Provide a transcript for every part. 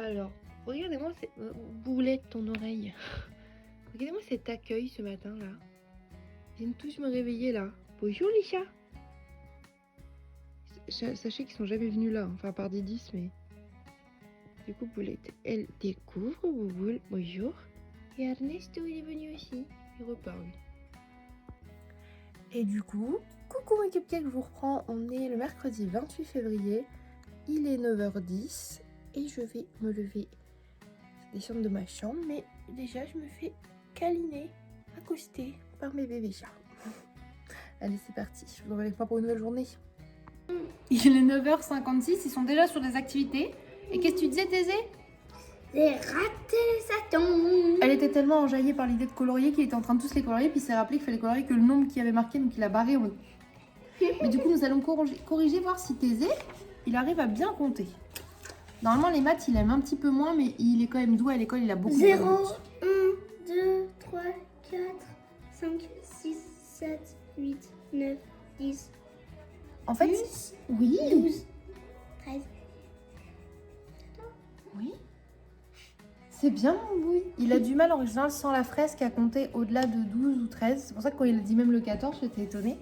Alors, regardez-moi cette boulette ton oreille. Regardez-moi cet accueil ce matin là. Ils viennent tous me réveiller là. Bonjour les chats. Sachez qu'ils sont jamais venus là, enfin à part Didis, mais... Du coup, Boulette, elle découvre Bouboule. Bonjour. Et Ernesto, il est venu aussi. Il repart, lui. Et du coup, coucou mon cupcake, je vous reprends. On est le mercredi 28 février. Il est 9h10 et je vais me lever, descendre de ma chambre. Mais déjà, je me fais câliner, accoster par mes bébés chats. Allez, c'est parti. Je vous envoie avec moi pour une nouvelle journée. Il est 9h56, ils sont déjà sur des activités. Et qu'est-ce que tu disais, Thésée? J'ai raté les satons. Elle était tellement enjaillée par l'idée de colorier qu'il était en train de tous les colorier, puis il s'est rappelé qu'il fallait colorier que le nombre qui avait marqué, donc il a barré en mode. Mais du coup, nous allons corriger, voir si Thésée, il arrive à bien compter. Normalement, les maths, il aime un petit peu moins, mais il est quand même doué à l'école, il a beaucoup de 0, notes. 1, 2, 3, 4, 5, 6, 7, 8, 9, 10, En fait, 10, oui. 12, 13. Oui. C'est bien, mon bouille. Il a du mal en général sans la fresque à compter au-delà de 12 ou 13. C'est pour ça que quand il a dit même le 14, j'étais étonnée.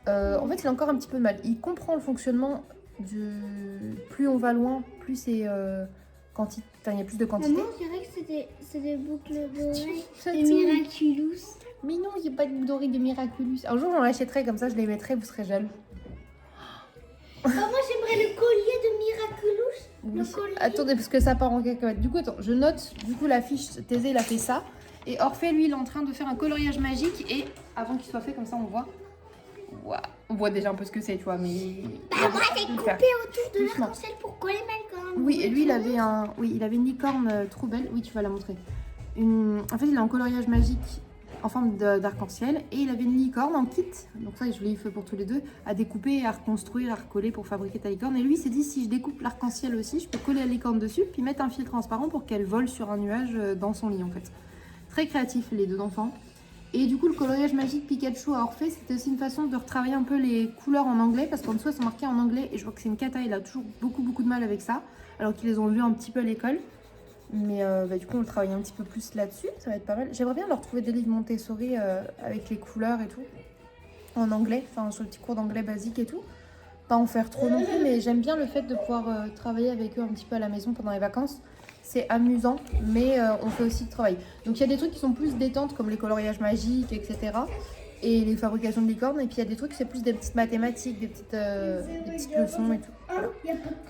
En fait, il a encore un petit peu de mal. Il comprend le fonctionnement du... Plus on va loin, plus c'est... Quantité... Enfin, il y a plus de quantité. Maman, je dirais que c'est des boucles d'oreilles C'est de tout. Miraculous. Mais non, il n'y a pas de boucle d'oreille de Miraculous. Un jour, j'en achèterai comme ça, je les mettrai, vous serez jaloux. Moi, j'aimerais le collier de Miraculous. Oui. Le collier. Attendez, parce que ça part en cacahuète. Du coup, attends, je note. Du coup, la fiche Thésée, il a fait ça. Et Orphée, lui, il est en train de faire un coloriage magique. Et avant qu'il soit fait, comme ça, on voit. Waouh. On voit déjà un peu ce que c'est, tu vois, mais... Moi, j'ai coupé autour de Doucement. l'arc-en-ciel pour coller ma gomme. Oui, et lui, il avait une licorne trop belle. Oui, tu vas la montrer. En fait, il a un coloriage magique en forme d'arc-en-ciel. Et il avait une licorne en kit. Donc ça, je l'ai fait pour tous les deux. À découper, à reconstruire, à recoller pour fabriquer ta licorne. Et lui, il s'est dit, si je découpe l'arc-en-ciel aussi, je peux coller la licorne dessus. Puis mettre un fil transparent pour qu'elle vole sur un nuage dans son lit, en fait. Très créatif, les deux enfants. Et du coup, le coloriage magique Pikachu à Orphée, c'était aussi une façon de retravailler un peu les couleurs en anglais, parce qu'en dessous, elles sont marquées en anglais, et je vois que c'est une cata, il a toujours beaucoup de mal avec ça, alors qu'ils les ont vus un petit peu à l'école. Mais du coup, on le travaille un petit peu plus là-dessus, ça va être pas mal. J'aimerais bien leur trouver des livres Montessori avec les couleurs et tout, en anglais, enfin sur le petit cours d'anglais basique et tout. Pas en faire trop non plus, mais j'aime bien le fait de pouvoir travailler avec eux un petit peu à la maison pendant les vacances. C'est amusant, mais on fait aussi le travail. Donc il y a des trucs qui sont plus détentes, comme les coloriages magiques, etc. Et les fabrications de licornes. Et puis il y a des trucs, c'est plus des petites mathématiques, des petites leçons et tout. Voilà.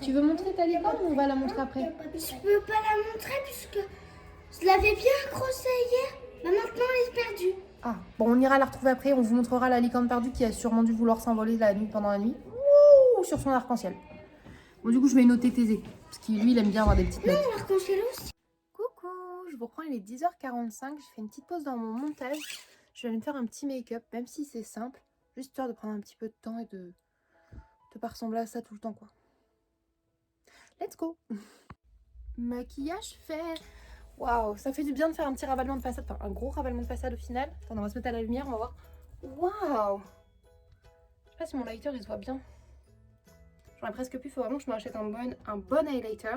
Tu veux montrer ta licorne ou on va la montrer après? Je peux pas la montrer puisque je l'avais bien accrochée hier. Mais maintenant, elle est perdue. Ah, bon, on ira la retrouver après. On vous montrera la licorne perdue qui a sûrement dû vouloir s'envoler pendant la nuit. Ouh, sur son arc-en-ciel. Bon, du coup, je vais noter Thésée. Parce qu'il, lui, il aime bien avoir des petites notes. Non, l'arc-en-ciel aussi. Coucou, je vous reprends, il est 10h45. J'ai fait une petite pause dans mon montage. Je vais aller me faire un petit make-up, même si c'est simple. Juste histoire de prendre un petit peu de temps et de pas ressembler à ça tout le temps, quoi. Let's go. Maquillage fait. Waouh, ça fait du bien de faire un petit ravalement de façade. Enfin, un gros ravalement de façade au final. Attends, on va se mettre à la lumière, on va voir. Waouh. Je sais pas si mon lighter, il se voit bien. J'aurais presque pu, il faut vraiment que je me rachète un bon highlighter.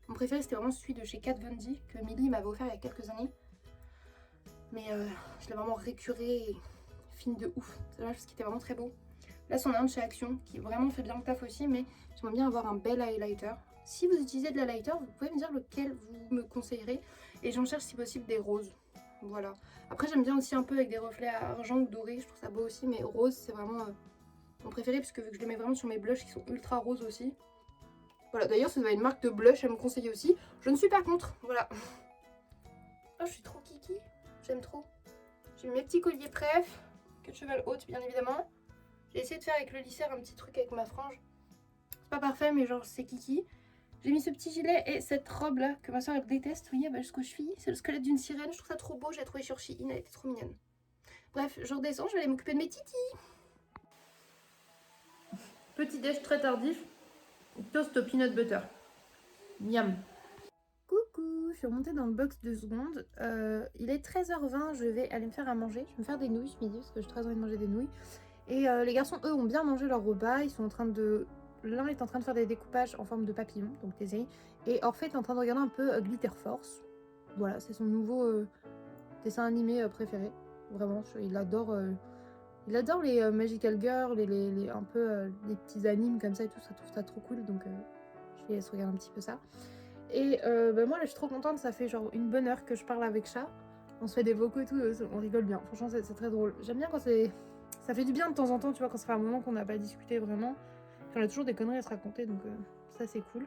Mon préféré, c'était vraiment celui de chez Kat Von D que Milly m'avait offert il y a quelques années. Mais je l'ai vraiment récuré et fine de ouf. C'est dommage parce qu'il était vraiment très beau. Là, c'en a un de chez Action qui vraiment fait bien le taf aussi, mais j'aimerais bien avoir un bel highlighter. Si vous utilisez de l'highlighter, vous pouvez me dire lequel vous me conseillerez. Et j'en cherche si possible des roses. Voilà. Après, j'aime bien aussi un peu avec des reflets argent ou doré. Je trouve ça beau aussi, mais rose, c'est vraiment mon préféré puisque vu que je le mets vraiment sur mes blushs qui sont ultra roses aussi. Voilà, d'ailleurs, ça doit être une marque de blush à me conseiller aussi. Je ne suis pas contre. Voilà. Oh, je suis trop kiki. J'aime trop. J'ai mis mes petits colliers préf. Queue de cheval haute, bien évidemment. J'ai essayé de faire avec le lissaire un petit truc avec ma frange. C'est pas parfait, mais genre, c'est kiki. J'ai mis ce petit gilet et cette robe là que ma soeur elle déteste, oui, bah, jusqu'aux chevilles. C'est le squelette d'une sirène. Je trouve ça trop beau. Je l'ai trouvé sur Shein. Elle était trop mignonne. Bref, je redescends. Je vais aller m'occuper de mes titis. Petit déj très tardif. Toast au peanut butter. Miam. Coucou, je suis remontée dans le box 2 secondes. Il est 13h20, je vais aller me faire à manger. Je vais me faire des nouilles ce midi parce que j'ai très envie de manger des nouilles. Et les garçons, eux, ont bien mangé leur repas. Ils sont en train de l'un est en train de faire des découpages en forme de papillon, donc Thésée, et Orphée est en train de regarder un peu Glitter Force. Voilà, c'est son nouveau dessin animé préféré. Vraiment, il adore les Magical Girls, un peu les petits animes comme ça et tout, ça trouve ça trop cool, donc je les laisse regarder un petit peu ça. Et moi là je suis trop contente, ça fait genre une bonne heure que je parle avec Chat. On se fait des vocaux et tout, on rigole bien. Franchement c'est très drôle. J'aime bien quand ça fait du bien de temps en temps, tu vois, quand ça fait un moment qu'on n'a pas discuté vraiment. Puis on a toujours des conneries à se raconter, donc ça c'est cool.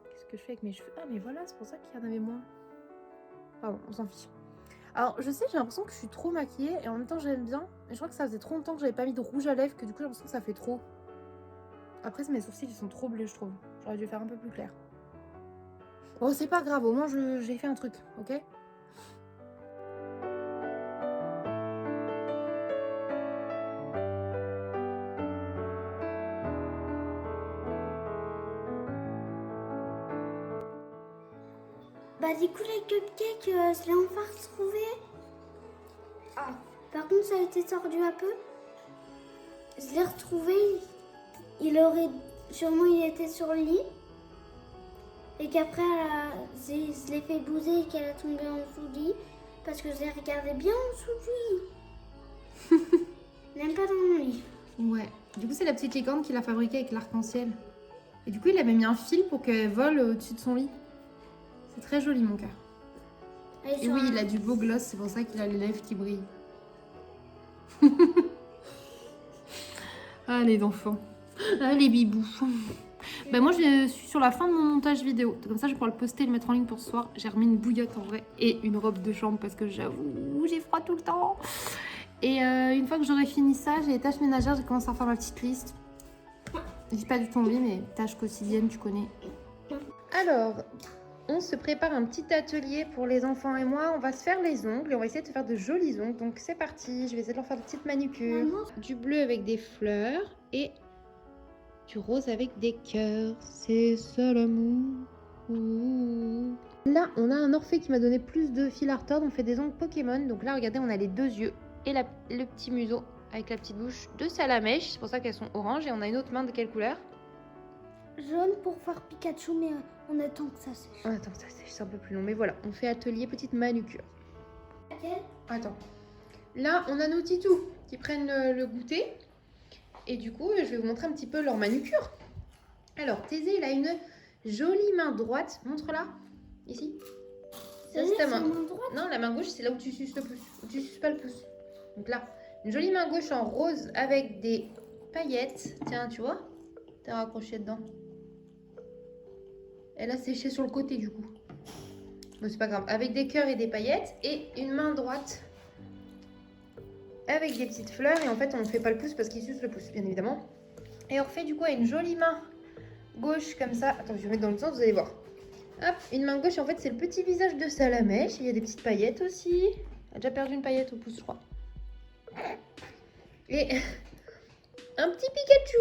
Qu'est-ce que je fais avec mes cheveux? Ah mais voilà, c'est pour ça qu'il y en avait moins. Pardon, on s'en fiche. Alors je sais, j'ai l'impression que je suis trop maquillée et en même temps j'aime bien. Mais je crois que ça faisait trop longtemps que j'avais pas mis de rouge à lèvres que du coup j'ai l'impression que ça fait trop. Après mes sourcils ils sont trop bleus je trouve. J'aurais dû faire un peu plus clair. Bon c'est pas grave, au moins j'ai fait un truc, ok? Bah du coup les cupcakes, je l'ai enfin retrouvé. Ah, par contre ça a été tordu un peu. Je l'ai retrouvé, sûrement il était sur le lit. Et qu'après je l'ai fait bouger et qu'elle a tombé en dessous du lit. Parce que je l'ai regardé bien en dessous du lit. Même pas dans mon lit. Ouais, du coup c'est la petite licorne qu'il a fabriquée avec l'arc-en-ciel. Et du coup il avait mis un fil pour qu'elle vole au-dessus de son lit. C'est très joli mon cœur. Et oui, il a du beau gloss, c'est pour ça qu'il a les lèvres qui brillent. Ah les enfants. Ah les bibous. Bah moi je suis sur la fin de mon montage vidéo. Comme ça je pourrai le poster et le mettre en ligne pour ce soir. J'ai remis une bouillotte en vrai et une robe de chambre parce que j'avoue j'ai froid tout le temps. Et une fois que j'aurai fini ça, j'ai les tâches ménagères, j'ai commencé à faire ma petite liste. Je dis pas du tout envie mais tâches quotidiennes tu connais. Alors, on se prépare un petit atelier pour les enfants et moi. On va se faire les ongles et on va essayer de se faire de jolis ongles. Donc c'est parti, je vais essayer de leur faire des petites manucures. Maman. Du bleu avec des fleurs et du rose avec des cœurs. C'est ça l'amour. Ouh. Là, on a un Orphée qui m'a donné plus de fil à retordre. On fait des ongles Pokémon. Donc là, regardez, on a les deux yeux et le petit museau avec la petite bouche de Salamèche. C'est pour ça qu'elles sont oranges. Et on a une autre main de quelle couleur? Jaune pour faire Pikachu, mais on attend que ça sèche. Attends, ça sèche, c'est un peu plus long. Mais voilà, on fait atelier petite manucure. Attends. Là, on a nos titous qui prennent le goûter. Et du coup, je vais vous montrer un petit peu leur manucure. Alors, Thésée, il a une jolie main droite. Montre-la. Ici. Ça, c'est ta main. Non, la main gauche, c'est là où tu suces le pouce. Où tu suces pas le pouce. Donc là, une jolie main gauche en rose avec des paillettes. Tiens, tu vois? T'as raccroché dedans. Elle a séché sur le côté, du coup. Bon, c'est pas grave. Avec des cœurs et des paillettes. Et une main droite avec des petites fleurs. Et en fait, on ne fait pas le pouce parce qu'il suce le pouce, bien évidemment. Et Orphée, du coup, a une jolie main gauche comme ça. Attends, je vais mettre dans le sens, vous allez voir. Hop, une main gauche. En fait, c'est le petit visage de Salamèche. Il y a des petites paillettes aussi. Elle a déjà perdu une paillette au pouce, je crois. Et un petit Pikachu.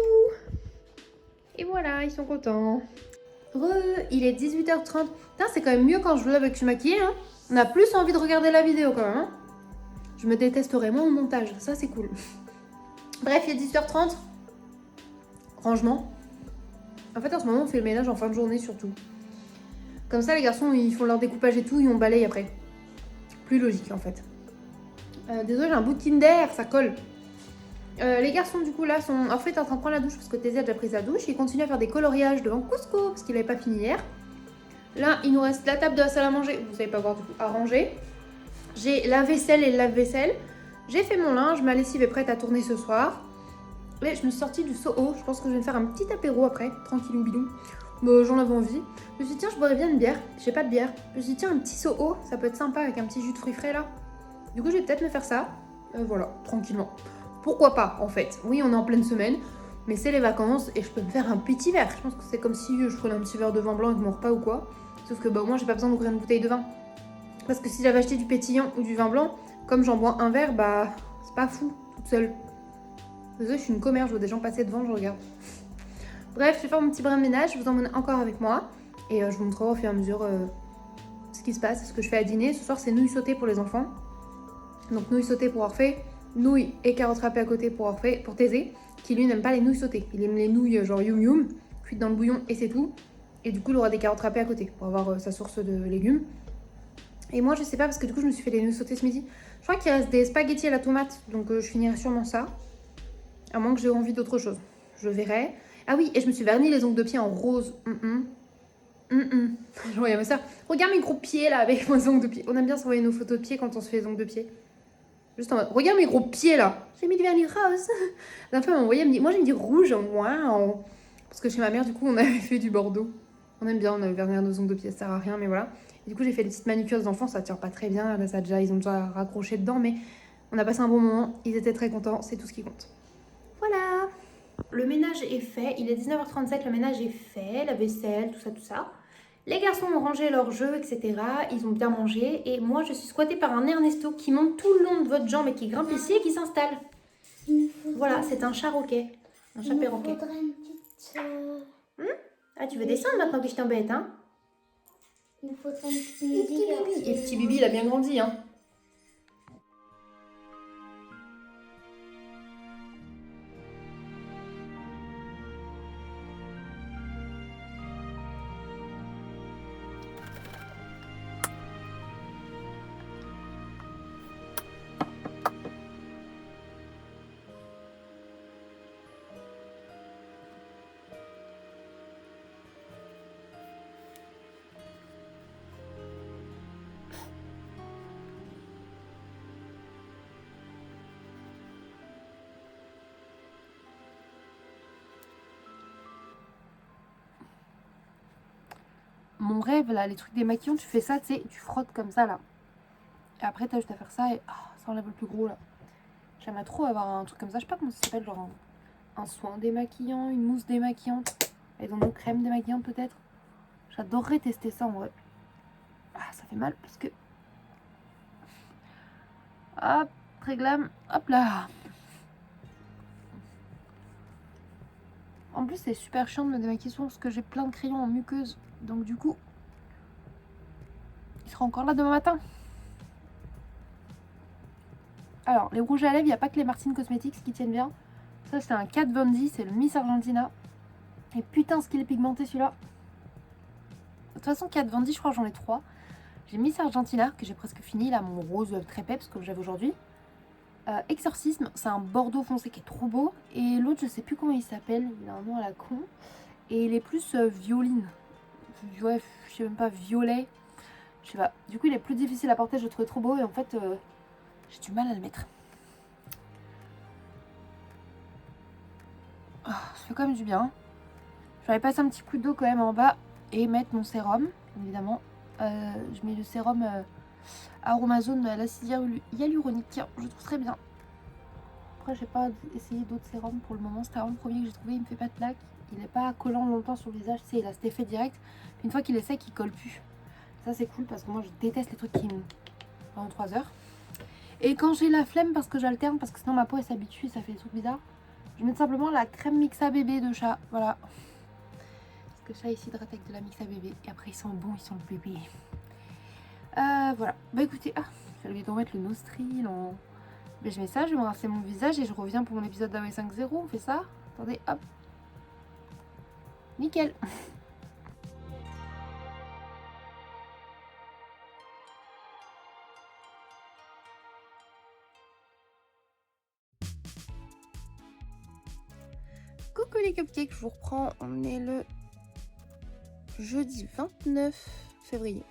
Et voilà, ils sont contents. Il est 18h30. Putain, c'est quand même mieux quand je vlog et que je suis maquillée. Hein. On a plus envie de regarder la vidéo quand même. Hein. Je me détesterai moins au montage. Ça, c'est cool. Bref, il est 18h30. Rangement. En fait, en ce moment, on fait le ménage en fin de journée surtout. Comme ça, les garçons, ils font leur découpage et tout. Ils ont balaye après. Plus logique, en fait. Désolé, j'ai un bout de Kinder. Ça colle. Les garçons du coup là sont en fait en train de prendre la douche parce que Thésée a déjà pris sa douche. Il continue à faire des coloriages devant Cusco parce qu'il n'avait pas fini hier. Là il nous reste la table de la salle à manger, vous savez pas voir du coup, à ranger. J'ai la vaisselle et le lave-vaisselle. J'ai fait mon linge, ma lessive est prête à tourner ce soir. Et je me suis sortie du Soho, je pense que je vais me faire un petit apéro après, tranquillou bidou. J'en avais envie. Je me suis dit tiens je boirais bien une bière, j'ai pas de bière. Je me suis dit tiens un petit Soho, ça peut être sympa avec un petit jus de fruits frais là. Du coup je vais peut-être me faire ça, voilà, tranquillement. Pourquoi pas en fait? Oui, on est en pleine semaine, mais c'est les vacances et je peux me faire un petit verre. Je pense que c'est comme si je prenais un petit verre de vin blanc avec mon repas ou quoi. Sauf que au moins j'ai pas besoin d'ouvrir une bouteille de vin. Parce que si j'avais acheté du pétillant ou du vin blanc, comme j'en bois un verre, c'est pas fou toute seule. Désolée, je suis une commère, je vois des gens passer devant, je regarde. Bref, je vais faire mon petit brin de ménage, je vous emmène encore avec moi. Et je vous montrerai au fur et à mesure ce qui se passe, ce que je fais à dîner. Ce soir, c'est nouilles sautées pour les enfants. Donc nouilles sautées pour Orphée. Nouilles et carottes râpées à côté pour Thésée. qui lui n'aime pas les nouilles sautées. Il aime les nouilles genre yum yum, cuites dans le bouillon et c'est tout. Et du coup, il aura des carottes râpées à côté pour avoir sa source de légumes. Et moi, je sais pas parce que du coup, je me suis fait des nouilles sautées ce midi. Je crois qu'il reste des spaghettis à la tomate, donc je finirai sûrement ça. À moins que j'ai envie d'autre chose. Je verrai. Ah oui, et je me suis verni les ongles de pied en rose. J'envoie à ma soeur. Regarde mes gros pieds là avec mes ongles de pied. On aime bien s'envoyer nos photos de pieds quand on se fait les ongles de pied. Juste en mode, regarde mes gros pieds là. J'ai mis du vernis rose. La femme m'a envoyé, elle me dit, moi j'ai mis du rouge. Waouh. Parce que chez ma mère, du coup, on avait fait du Bordeaux. On aime bien, on avait verni nos ongles de pied, ça sert à rien, mais voilà. Et du coup, j'ai fait des petites manucures d'enfants, ça tire pas très bien. Là, ils ont déjà raccroché dedans, mais on a passé un bon moment. Ils étaient très contents, c'est tout ce qui compte. Voilà. Le ménage est fait, il est 19h37, le ménage est fait, la vaisselle, tout ça, tout ça. Les garçons ont rangé leurs jeux, etc. Ils ont bien mangé. Et moi, je suis squattée par un Ernesto qui monte tout le long de votre jambe et qui grimpe ici et qui s'installe. Voilà, c'est un chat roquet. Un chat perroquet. Il faudrait une petite... Ah, tu veux descendre maintenant que je t'embête, hein? Il nous faudrait une petite musique. Et petit Bibi, il a bien grandi, hein? Mon rêve, là, les trucs démaquillants, tu fais ça, tu sais, tu frottes comme ça, là. Et après, t'as juste à faire ça et ça enlève le plus gros, là. J'aimerais trop avoir un truc comme ça. Je sais pas comment ça s'appelle, genre un soin démaquillant, une mousse démaquillante. Et donc, une crème démaquillante, peut-être. J'adorerais tester ça, en vrai. Ah, ça fait mal, parce que... Hop, très glam. Hop là. En plus, c'est super chiant de me démaquiller souvent parce que j'ai plein de crayons en muqueuse. Donc du coup, il sera encore là demain matin. Alors, les rouges à lèvres, il n'y a pas que les Martine Cosmetics qui tiennent bien. Ça, c'est un Kat Von D, c'est le Miss Argentina. Et putain, ce qu'il est pigmenté celui-là. De toute façon, Kat Von D, je crois que j'en ai 3. J'ai Miss Argentina, que j'ai presque fini, là, mon rose très peps, comme j'avais aujourd'hui. Exorcisme, c'est un bordeaux foncé qui est trop beau. Et l'autre, je sais plus comment il s'appelle, il a un nom à la con. Et il est plus violine. Ouais, je sais même pas, violet. Je sais pas. Du coup, il est plus difficile à porter, je le trouvais trop beau. Et en fait, j'ai du mal à le mettre. Oh, ça fait quand même du bien. Je vais aller passer un petit coup d'eau quand même en bas et mettre mon sérum, évidemment. Je mets le sérum Aromazone à l'acide hyaluronique. Je trouve très bien. Après, j'ai pas essayé d'autres sérums pour le moment. C'était vraiment le premier que j'ai trouvé. Il me fait pas de plaques. Il n'est pas collant longtemps sur le visage. Tu sais, il a cet effet direct. Une fois qu'il est sec, il colle plus. Ça, c'est cool parce que moi, je déteste les trucs qui me... pendant 3 heures. Et quand j'ai la flemme, parce que j'alterne, parce que sinon ma peau elle s'habitue et ça fait des trucs bizarres, je mets simplement la crème Mixa bébé de chat. Voilà. Parce que le chat il s'hydrate avec de la Mixa bébé. Et après, ils sont bons, ils sont le bébé. Voilà. Bah écoutez, j'ai oublié de remettre le nostril en... Mais je mets ça, je vais rincer mon visage et je reviens pour mon épisode d'AOE 5.0. On fait ça. Attendez, hop. Nickel. Coucou les cupcakes, je vous reprends. On est le jeudi 29 février.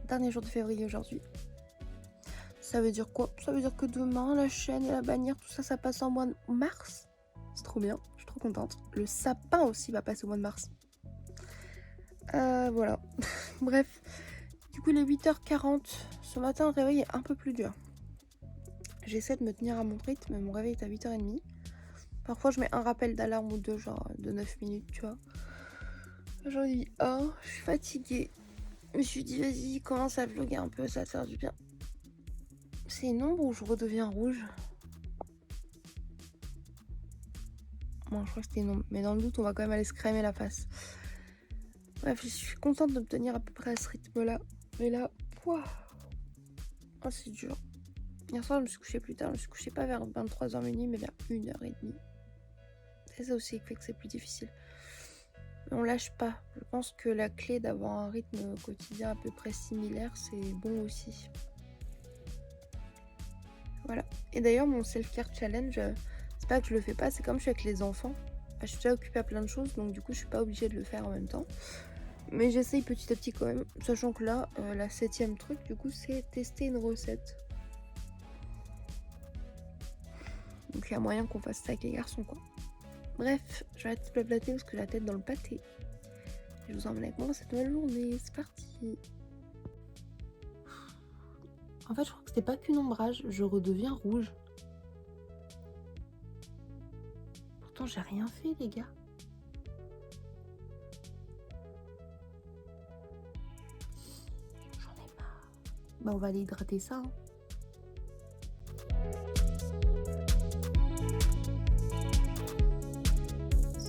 Dernier jour de février aujourd'hui. Ça veut dire quoi? Ça veut dire que demain, la chaîne et la bannière, tout ça, ça passe en mois de mars. C'est trop bien, je suis trop contente. Le sapin aussi va passer au mois de mars. Voilà. Bref. Du coup, il est 8h40. Ce matin, le réveil est un peu plus dur. J'essaie de me tenir à mon rythme, mais mon réveil est à 8h30. Parfois, je mets un rappel d'alarme ou deux, genre de 9 minutes, tu vois. Aujourd'hui, je suis fatiguée. Je me suis dit, vas-y, commence à vlogger un peu, ça va te faire du bien. C'est une ombre ou je redeviens rouge? Bon, je crois que c'était une ombre. Mais dans le doute, on va quand même aller se crémer la face. Bref, je suis contente de me tenir à peu près à ce rythme-là. Mais là, c'est dur. Hier soir, je me suis couchée plus tard. Je me suis couchée pas vers 23h minuit, mais vers 1h30. C'est ça aussi qui fait que c'est plus difficile. Mais on lâche pas. Je pense que la clé d'avoir un rythme quotidien à peu près similaire, c'est bon aussi. Voilà. Et d'ailleurs, mon self-care challenge, c'est pas que je le fais pas, c'est comme je suis avec les enfants. Je suis déjà occupée à plein de choses, donc du coup, je suis pas obligée de le faire en même temps. Mais j'essaye petit à petit quand même, sachant que là, la 7e truc, du coup, c'est tester une recette. Donc il y a moyen qu'on fasse ça avec les garçons, quoi. Bref, j'arrête de blablater parce que j'ai la tête dans le pâté. Je vous emmène avec moi dans cette nouvelle journée, c'est parti. En fait, je crois que c'était pas qu'une ombrage, je redeviens rouge. Pourtant, j'ai rien fait, les gars. J'en ai marre. Bah, on va aller hydrater ça. Hein.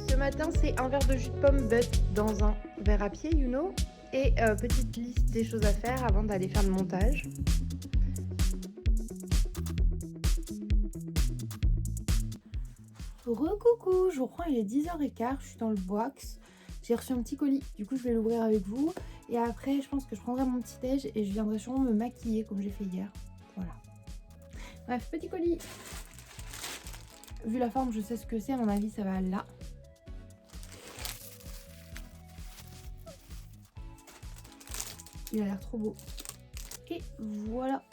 Ce matin, c'est un verre de jus de pomme but dans un verre à pied, you know. Et petite liste des choses à faire avant d'aller faire le montage. Recoucou, je vous reprends, il est 10h15, je suis dans le box. J'ai reçu un petit colis, du coup je vais l'ouvrir avec vous. Et après, je pense que je prendrai mon petit déj et je viendrai sûrement me maquiller comme j'ai fait hier. Voilà. Bref, petit colis. Vu la forme, je sais ce que c'est, à mon avis ça va là. Il a l'air trop beau. Et voilà.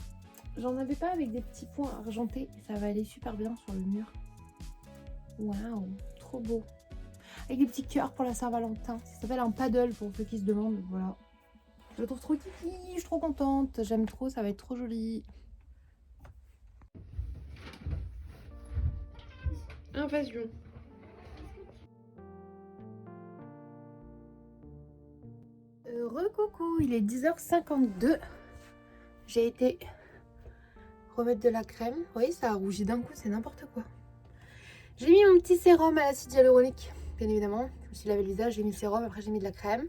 J'en avais pas avec des petits points argentés. Ça va aller super bien sur le mur. Waouh, trop beau. Avec des petits cœurs pour la Saint-Valentin. Ça s'appelle un paddle pour ceux qui se demandent. Voilà. Je le trouve trop kiki, je suis trop contente. J'aime trop, ça va être trop joli. Invasion. Recoucou, il est 10h52. J'ai été remettre de la crème. Vous voyez, ça a rougi d'un coup, c'est n'importe quoi. J'ai mis mon petit sérum à l'acide hyaluronique, bien évidemment. Je me suis lavé le visage, j'ai mis le sérum, après j'ai mis de la crème.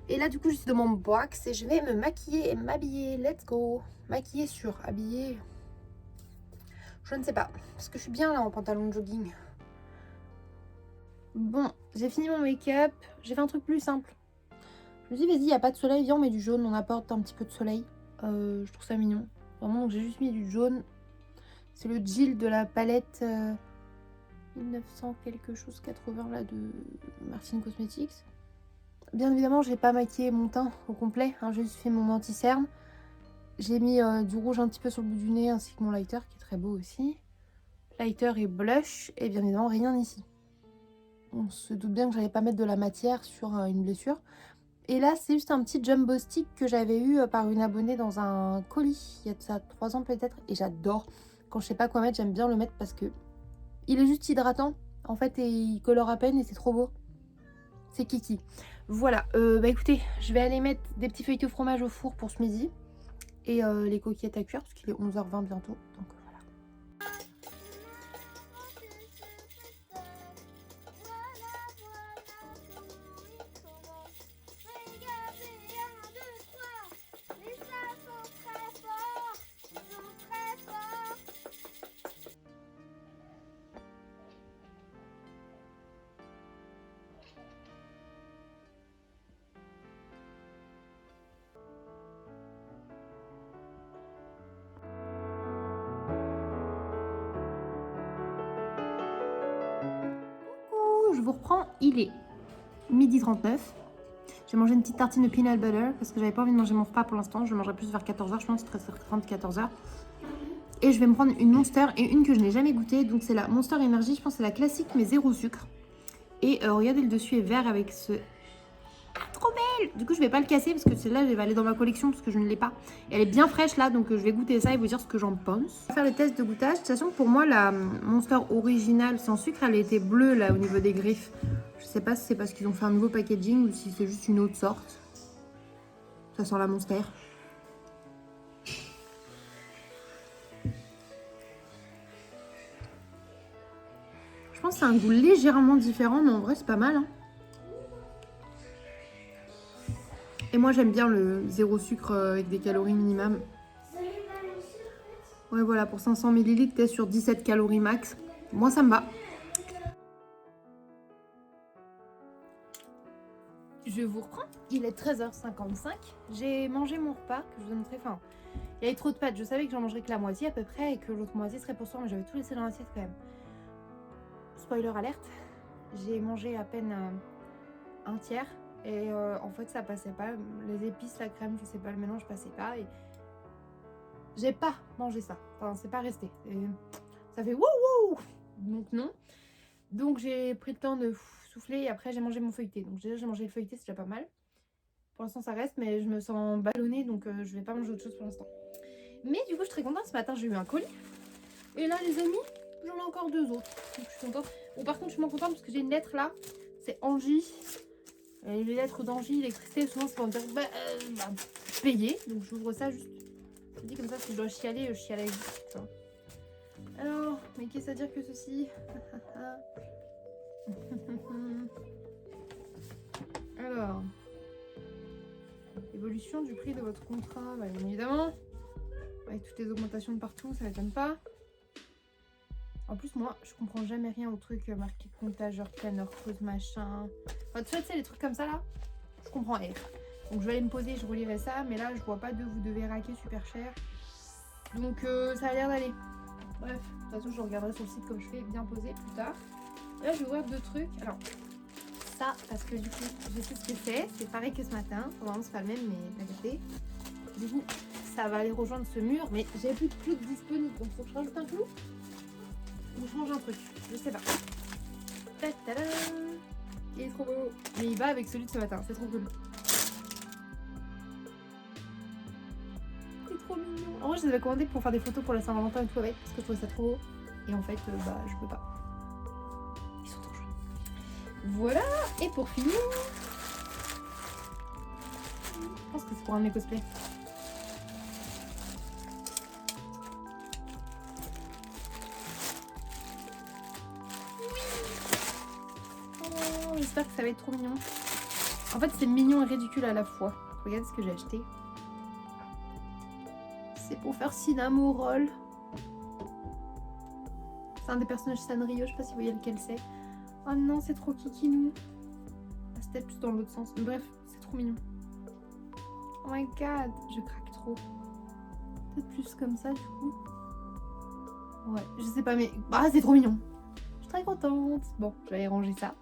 Et là, du coup, je suis dans mon box et je vais me maquiller et m'habiller. Let's go. Maquiller sur habiller. Je ne sais pas, parce que je suis bien là en pantalon de jogging. Bon, j'ai fini mon make-up. J'ai fait un truc plus simple. Je me suis dit, vas-y, il n'y a pas de soleil, viens, on met du jaune, on apporte un petit peu de soleil. Je trouve ça mignon. Vraiment, donc j'ai juste mis du jaune. C'est le Jill de la palette 1900 quelque chose 80 là de Martine Cosmetics. Bien évidemment, j'ai pas maquillé mon teint au complet, hein, j'ai juste fait mon anti-cerne. J'ai mis du rouge un petit peu sur le bout du nez ainsi que mon lighter qui est très beau aussi. Lighter et blush et bien évidemment rien ici. On se doute bien que j'allais pas mettre de la matière sur une blessure. Et là, c'est juste un petit jumbo stick que j'avais eu par une abonnée dans un colis il y a de ça 3 ans peut-être. Et j'adore. Quand je sais pas quoi mettre, j'aime bien le mettre parce que il est juste hydratant en fait et il colore à peine et c'est trop beau. C'est kiki. Voilà, bah écoutez, je vais aller mettre des petits feuilletés au fromage au four pour ce midi. Et les coquillettes à cuire parce qu'il est 11h20 bientôt. Donc voilà. Je vous reprends, il est 12h39. J'ai mangé une petite tartine de peanut butter parce que j'avais pas envie de manger mon repas pour l'instant. Je le mangerai plus vers 14h, je pense, 13h30, 14h. Et je vais me prendre une Monster et une que je n'ai jamais goûtée. Donc c'est la Monster Energy, je pense que c'est la classique mais zéro sucre. Et regardez, le dessus est vert avec ce... Trop belle! Du coup je vais pas le casser parce que celle-là elle va aller dans ma collection parce que je ne l'ai pas. Et elle est bien fraîche là, donc je vais goûter ça et vous dire ce que j'en pense. On va faire le test de goûtage. De toute façon pour moi la Monster originale sans sucre elle était bleue là au niveau des griffes. Je sais pas si c'est parce qu'ils ont fait un nouveau packaging ou si c'est juste une autre sorte. Ça sent la Monster. Je pense que c'est un goût légèrement différent, mais en vrai c'est pas mal. Hein. Et moi j'aime bien le zéro sucre avec des calories minimum. Ouais voilà, pour 500 ml t'es sur 17 calories max. Moi ça me va. Je vous reprends, il est 13h55. J'ai mangé mon repas que je vous ai montré. Enfin, il y avait trop de pâtes. Je savais que j'en mangerais que la moitié à peu près et que l'autre moitié serait pour soir, mais j'avais tout laissé dans l'assiette quand même. Spoiler alerte, j'ai mangé à peine un tiers et en fait ça passait pas. Les épices, la crème, je sais pas, le mélange passait pas et j'ai pas mangé ça. Enfin, c'est pas resté. Et ça fait wouh. Donc non. Donc j'ai pris le temps de souffler et après j'ai mangé mon feuilleté. Donc déjà j'ai mangé le feuilleté, c'est déjà pas mal. Pour l'instant ça reste, mais je me sens ballonnée donc je vais pas manger autre chose pour l'instant. Mais du coup je suis très contente, ce matin j'ai eu un colis. Et là les amis, j'en ai encore 2 autres. Donc je suis contente. Bon par contre je suis moins contente parce que j'ai une lettre là, c'est Angie. Et les lettres d'Angie, l'électricité, souvent c'est pour me dire payer. Donc j'ouvre ça juste. Je me dis comme ça si je dois chialer, je chiale avec vous. Tu vois. Alors, mais qu'est-ce à dire que ceci? Alors, évolution du prix de votre contrat, bah, bien évidemment. Avec toutes les augmentations de partout, ça m'étonne pas. En plus, moi, je comprends jamais rien au truc marqué comptageur, planeur, creuse, machin. Enfin, tu sais, les trucs comme ça là, je comprends rien. Donc, je vais aller me poser, je relirai ça, mais là, je vois pas de vous devez raquer super cher. Donc, ça a l'air d'aller. Bref, de toute façon, je regarderai sur le site comme je fais, bien posé plus tard. Là, je vais ouvrir 2 trucs. Alors, ça, parce que du coup, je sais ce que c'est pareil que ce matin. Vraiment, c'est pas le même, mais t'inquiète. Du coup, ça va aller rejoindre ce mur, mais j'ai plus de clous disponibles. Donc, faut que je rajoute un clou ou je change un truc. Je sais pas. Ta-ta-da. Il est trop beau. Mais il va avec celui de ce matin. C'est trop cool. C'est trop mignon. En vrai, je les avais commandés pour faire des photos pour la Saint-Valentin et tout avec, parce que je trouvais ça trop beau. Et en fait, bah, je peux pas. Ils sont trop jolis. Voilà. Et pour finir, je pense que c'est pour un de mes cosplays. Oh, j'espère que ça va être trop mignon. En fait, c'est mignon et ridicule à la fois. Regardez ce que j'ai acheté. C'est pour faire Cinnamon Roll. C'est un des personnages Sanrio, je sais pas si vous voyez lequel c'est. Oh non, c'est trop kikinou. Ah, c'était plus dans l'autre sens. Mais bref, c'est trop mignon. Oh my god, je craque trop. Peut-être plus comme ça du coup. Ouais, je sais pas, mais ah, c'est trop mignon. Je suis très contente. Bon, je vais aller ranger ça.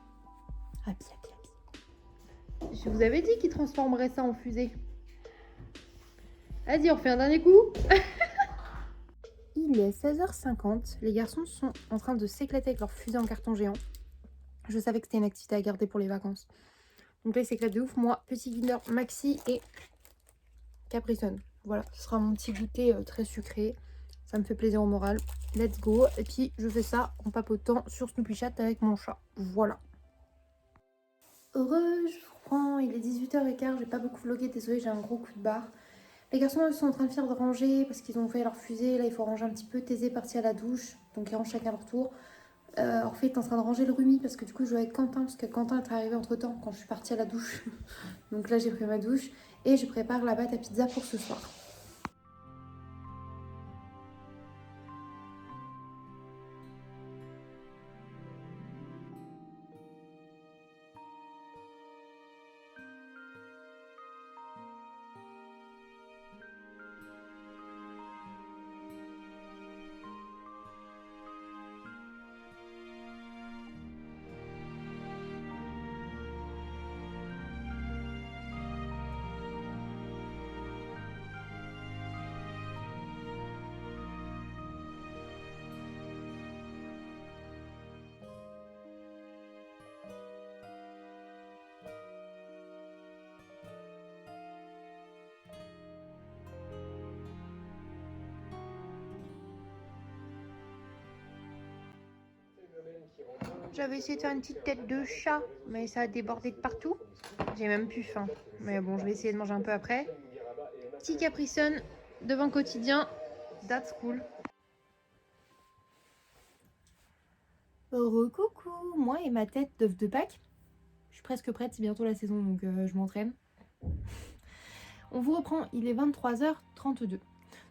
Happy. Je vous avais dit qu'il transformerait ça en fusée. Vas-y, on refait un dernier coup. Il est 16h50. Les garçons sont en train de s'éclater avec leur fusée en carton géant. Je savais que c'était une activité à garder pour les vacances. Donc là, ils s'éclatent de ouf. Moi, petit Kinder Maxi et Capri Sun. Voilà, ce sera mon petit goûter très sucré. Ça me fait plaisir au moral. Let's go. Et puis, je fais ça en papotant sur Snoopy Chat avec mon chat. Voilà. Heureux, je vous reprends. Il est 18h15. J'ai pas beaucoup vlogué. Désolée, j'ai un gros coup de barre. Les garçons, ils sont en train de faire de ranger parce qu'ils ont fait leur fusée. Là, il faut ranger un petit peu. Thésée est parti à la douche. Donc, ils rangent chacun leur tour. Orphée est en train de ranger le rumi parce que du coup, je joue avec Quentin. Parce que Quentin est arrivé entre temps quand je suis partie à la douche. Donc là, j'ai pris ma douche. Et je prépare la pâte à pizza pour ce soir. J'avais essayé de faire une petite tête de chat, mais ça a débordé de partout. J'ai même plus faim. Mais bon, je vais essayer de manger un peu après. Petit Capri Sun devant quotidien. That's cool. Coucou, moi et ma tête d'œuf de Pâques. Je suis presque prête, c'est bientôt la saison, donc je m'entraîne. On vous reprend, il est 23h32.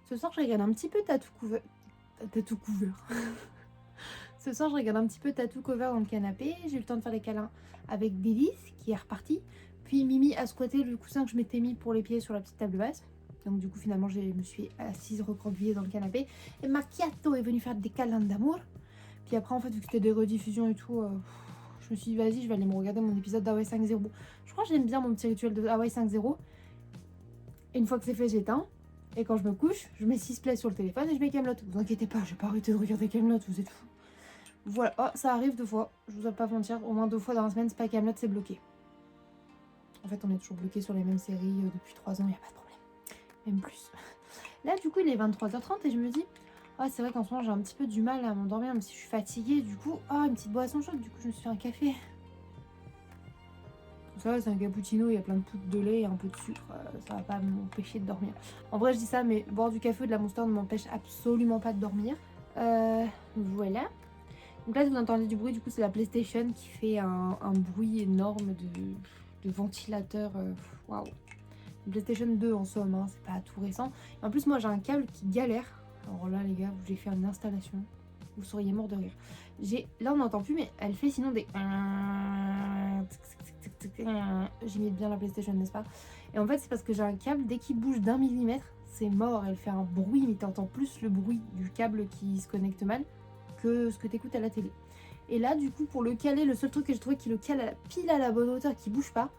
Ce soir, je regarde un petit peu Tattoo Cover. Ce soir, je regarde un petit peu Tattoo Cover dans le canapé. J'ai eu le temps de faire des câlins avec Délice, qui est repartie. Puis Mimi a squatté le coussin que je m'étais mis pour les pieds sur la petite table basse. Donc du coup finalement je me suis assise recroquevillée dans le canapé. Et Macchiato est venu faire des câlins d'amour. Puis après en fait vu que c'était des rediffusions et tout, je me suis dit vas-y je vais aller me regarder mon épisode d'Hawaii 5.0. Je crois que j'aime bien mon petit rituel de Hawaii 5.0. Et une fois que c'est fait j'éteins. Et quand je me couche, je mets 6 plays sur le téléphone et je mets Kaamelott. Vous inquiétez pas, j'ai pas arrêté de regarder Kaamelott, vous êtes fous. Voilà, oh, ça arrive 2 fois, je vous ai pas mentir, au moins 2 fois dans la semaine, c'est pas Kaamelott, c'est bloqué. En fait, on est toujours bloqué sur les mêmes séries depuis 3 ans, y a pas de problème. Même plus. Là, du coup, il est 23h30 et je me dis, ah, c'est vrai qu'en ce moment, j'ai un petit peu du mal à m'endormir, même si je suis fatiguée. Du coup, une petite boisson chaude, du coup, je me suis fait un café. Ça va, c'est un cappuccino, il y a plein de poudre de lait et un peu de sucre, ça va pas m'empêcher de dormir. En vrai, je dis ça, mais boire du café ou de la Monster ne m'empêche absolument pas de dormir. Voilà. Donc là, si vous entendez du bruit, du coup, c'est la PlayStation qui fait un bruit énorme de ventilateur. Waouh. PlayStation 2 en somme, hein, c'est pas tout récent. Et en plus, moi, j'ai un câble qui galère. Alors là, les gars, j'ai fait une installation. Vous seriez mort de rire. Là, on n'entend plus, mais elle fait sinon des... J'imite bien la PlayStation, n'est-ce pas? Et en fait, c'est parce que j'ai un câble, dès qu'il bouge d'1 millimètre, c'est mort. Elle fait un bruit, mais t'entends plus le bruit du câble qui se connecte mal que ce que t'écoutes à la télé. Et là, du coup, pour le caler, le seul truc que j'ai trouvé qui le cale pile à la bonne hauteur, qui bouge pas,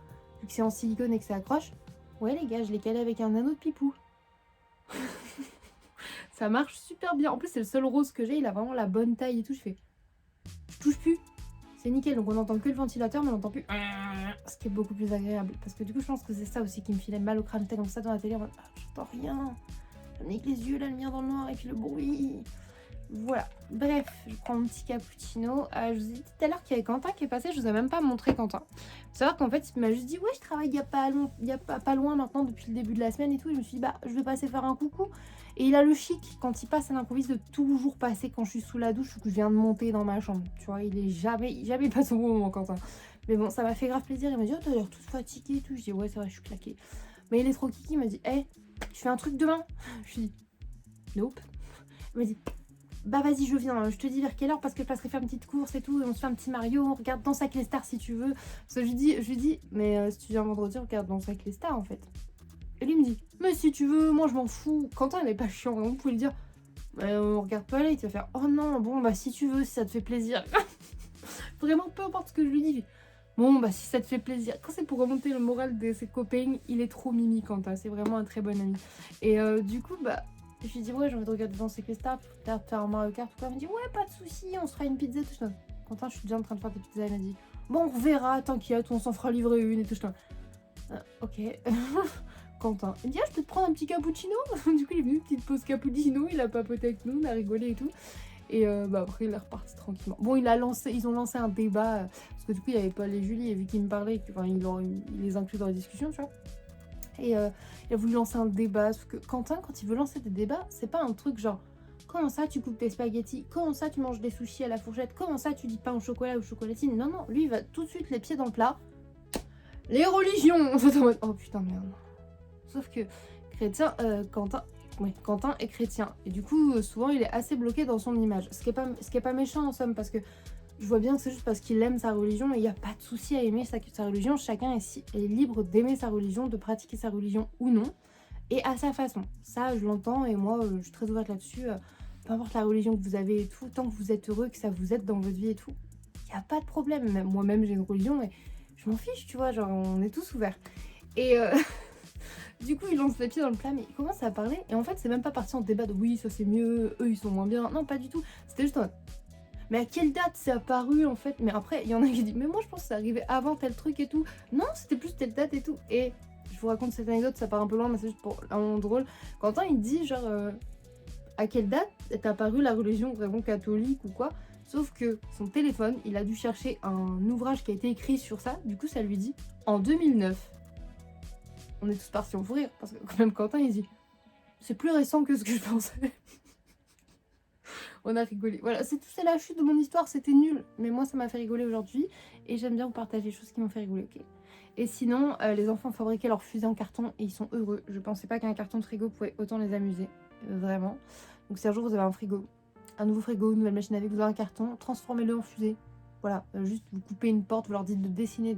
vu que c'est en silicone et que ça accroche, ouais les gars, je l'ai calé avec un anneau de pipou. Ça marche super bien. En plus, c'est le seul rose que j'ai, il a vraiment la bonne taille et tout. Je touche plus. C'est nickel, donc on n'entend que le ventilateur, mais on n'entend plus. Ce qui est beaucoup plus agréable. Parce que du coup, je pense que c'est ça aussi qui me filait mal au crâne. J'étais comme ça dans la télé, en mode, j'entends rien. J'en ai que les yeux, la lumière dans le noir et puis le bruit. Voilà. Bref, je prends mon petit cappuccino. Je vous ai dit tout à l'heure qu'il y avait Quentin qui est passé. Je vous ai même pas montré Quentin. Faut savoir qu'en fait, il m'a juste dit, ouais, je travaille il y a pas loin maintenant depuis le début de la semaine et tout. Et je me suis dit, bah, je vais passer faire un coucou. Et il a le chic, quand il passe à l'improviste, de toujours passer quand je suis sous la douche ou que je viens de monter dans ma chambre. Tu vois, il est jamais pas au bon moment, Quentin. Mais bon, ça m'a fait grave plaisir. Il m'a dit, oh, t'as l'air toute fatiguée et tout. Je dis, ouais, c'est vrai, je suis claquée. Mais il est trop kiki. Il m'a dit, hey, tu fais un truc demain? Je lui dis, nope. Il m'a dit, bah vas-y, je viens, je te dis vers quelle heure parce que je passerai faire une petite course et tout, et on se fait un petit Mario, on regarde Danse avec les stars si tu veux. Parce que je lui dis mais si tu viens vendredi, on regarde Danse avec les stars en fait. Et lui me dit, mais si tu veux, moi je m'en fous. Quentin, il est pas chiant, on pouvait lui dire, on regarde pas là, il va faire, oh non, bon bah si tu veux, si ça te fait plaisir. Vraiment, peu importe ce que je lui dis. Bon bah si ça te fait plaisir. Quand c'est pour remonter le moral de ses copains, il est trop mimi Quentin, c'est vraiment un très bon ami. Et du coup, bah... je lui dis ouais j'ai envie de regarder Danse avec les stars, peut-être faire un Mario Kart ou quoi. Elle me dit ouais pas de soucis, on se fera une pizza tout ça. Quentin, je suis déjà en train de faire des pizzas. Elle m'a dit bon on verra, t'inquiète, on s'en fera livrer une et tout ça. Ok. Quentin, il me dit ah je peux te prendre un petit cappuccino. Du coup il est venu, petite pause cappuccino, il a papoté avec nous, on a rigolé et tout. Et bah après il est reparti tranquillement. Bon ils ont lancé un débat parce que du coup il y avait Paul et Julie et vu qu'ils me parlaient, enfin il les inclut dans la discussion tu vois. Et il a voulu lancer un débat, parce que Quentin, quand il veut lancer des débats, c'est pas un truc genre comment ça tu coupes tes spaghettis, comment ça tu manges des sushis à la fourchette, comment ça tu dis pain au chocolat ou chocolatine. Non, non, lui il va tout de suite les pieds dans le plat. Les religions. Oh putain merde. Sauf que chrétien, Quentin est chrétien. Et du coup, souvent il est assez bloqué dans son image. Ce qui est pas méchant en somme, parce que je vois bien que c'est juste parce qu'il aime sa religion et il n'y a pas de souci à aimer sa religion. Chacun est libre d'aimer sa religion, de pratiquer sa religion ou non, et à sa façon. Ça, je l'entends et moi, je suis très ouverte là-dessus. Peu importe la religion que vous avez et tout, tant que vous êtes heureux, que ça vous aide dans votre vie et tout, il n'y a pas de problème. Moi-même, j'ai une religion et je m'en fiche, tu vois, genre on est tous ouverts. Et du coup, il lance les pieds dans le plat, mais il commence à parler. Et en fait, c'est même pas parti en débat de oui, ça c'est mieux, eux ils sont moins bien. Non, pas du tout. C'était juste en mais à quelle date c'est apparu en fait? Mais après, il y en a qui disent mais moi je pense que c'est arrivé avant tel truc et tout. Non, c'était plus telle date et tout. Et je vous raconte cette anecdote, ça part un peu loin, mais c'est juste pour un moment drôle. Quentin il dit genre à quelle date est apparue la religion vraiment catholique ou quoi? Sauf que son téléphone, il a dû chercher un ouvrage qui a été écrit sur ça. Du coup, ça lui dit en 2009. On est tous partis en fou rire parce que quand même Quentin il dit c'est plus récent que ce que je pensais. On a rigolé. Voilà, c'est la chute de mon histoire, c'était nul. Mais moi, ça m'a fait rigoler aujourd'hui. Et j'aime bien vous partager les choses qui m'ont fait rigoler, ok? Et sinon, les enfants fabriquaient leur fusée en carton et ils sont heureux. Je pensais pas qu'un carton de frigo pouvait autant les amuser. Vraiment. Donc si un jour vous avez un frigo, un nouveau frigo, une nouvelle machine à laver, vous avez un carton, transformez-le en fusée. Voilà, juste vous coupez une porte, vous leur dites de dessiner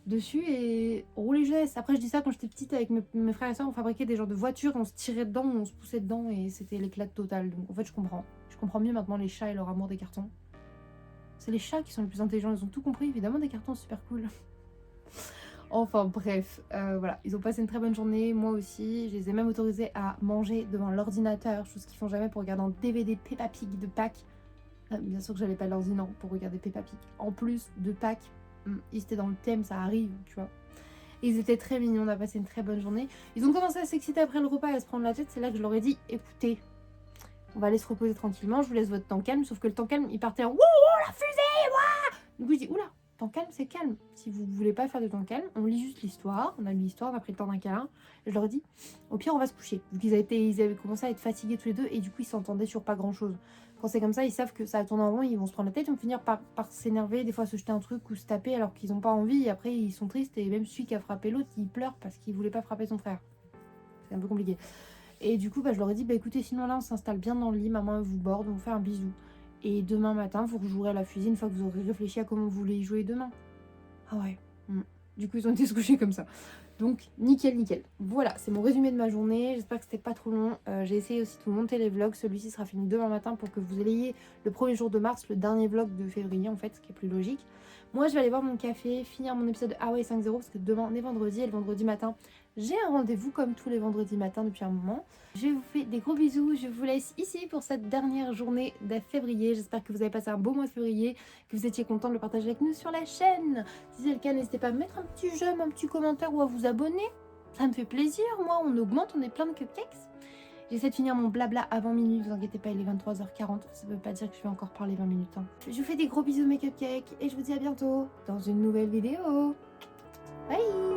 dessus et rouler jeunesse. Après, je dis ça quand j'étais petite avec mes frères et soeurs, on fabriquait des genres de voitures, on se tirait dedans, on se poussait dedans et c'était l'éclat total. Donc en fait, je comprends. Je comprends mieux maintenant les chats et leur amour des cartons. C'est les chats qui sont les plus intelligents, ils ont tout compris. Évidemment, des cartons super cool. Enfin bref, voilà, ils ont passé une très bonne journée, moi aussi. Je les ai même autorisés à manger devant l'ordinateur, chose qu'ils font jamais pour regarder un DVD Peppa Pig de Pâques. Bien sûr que j'avais pas l'ordinateur pour regarder Peppa Pig. En plus de Pâques, ils étaient dans le thème, ça arrive, tu vois. Et ils étaient très mignons, on a passé une très bonne journée. Ils ont commencé à s'exciter après le repas et à se prendre la tête, c'est là que je leur ai dit, écoutez, on va aller se reposer tranquillement, je vous laisse votre temps calme, sauf que le temps calme, il partait en wouh, la fusée, wouah. Du coup, je dis, oula, temps calme, c'est calme. Si vous voulez pas faire de temps calme, on lit juste l'histoire, on a lu l'histoire, on a pris le temps d'un câlin. Et je leur ai dit, au pire, on va se coucher. Vu qu'ils avaient commencé à être fatigués tous les deux et du coup, ils s'entendaient sur pas grand chose. Quand c'est comme ça, ils savent que ça va tourner en rond, ils vont se prendre la tête, ils vont finir par s'énerver, des fois se jeter un truc ou se taper alors qu'ils n'ont pas envie. Et après, ils sont tristes et même celui qui a frappé l'autre, il pleure parce qu'il voulait pas frapper son frère. C'est un peu compliqué. Et du coup, je leur ai dit, écoutez, sinon là, on s'installe bien dans le lit, maman vous borde, on vous fait un bisou. Et demain matin, vous rejouerez à la fusée une fois que vous aurez réfléchi à comment vous voulez y jouer demain. Ah ouais. Du coup, ils ont été se coucher comme ça. Donc, nickel, nickel. Voilà, c'est mon résumé de ma journée. J'espère que c'était pas trop long. J'ai essayé aussi de vous monter les vlogs. Celui-ci sera fini demain matin pour que vous ayez le premier jour de mars, le dernier vlog de février en fait, ce qui est plus logique. Moi, je vais aller boire mon café, finir mon épisode Hawaii 5.0 parce que demain, on est vendredi et le vendredi matin, j'ai un rendez-vous comme tous les vendredis matins depuis un moment. Je vous fais des gros bisous. Je vous laisse ici pour cette dernière journée de février. J'espère que vous avez passé un beau mois de février, que vous étiez content de le partager avec nous sur la chaîne. Si c'est le cas, n'hésitez pas à mettre un petit j'aime, un petit commentaire ou à vous abonner. Ça me fait plaisir. Moi, on augmente, on est plein de cupcakes. J'essaie de finir mon blabla avant minuit, ne vous inquiétez pas, il est 23h40. Ça veut pas dire que je vais encore parler 20 minutes. Hein. Je vous fais des gros bisous mes cupcakes et je vous dis à bientôt dans une nouvelle vidéo. Bye!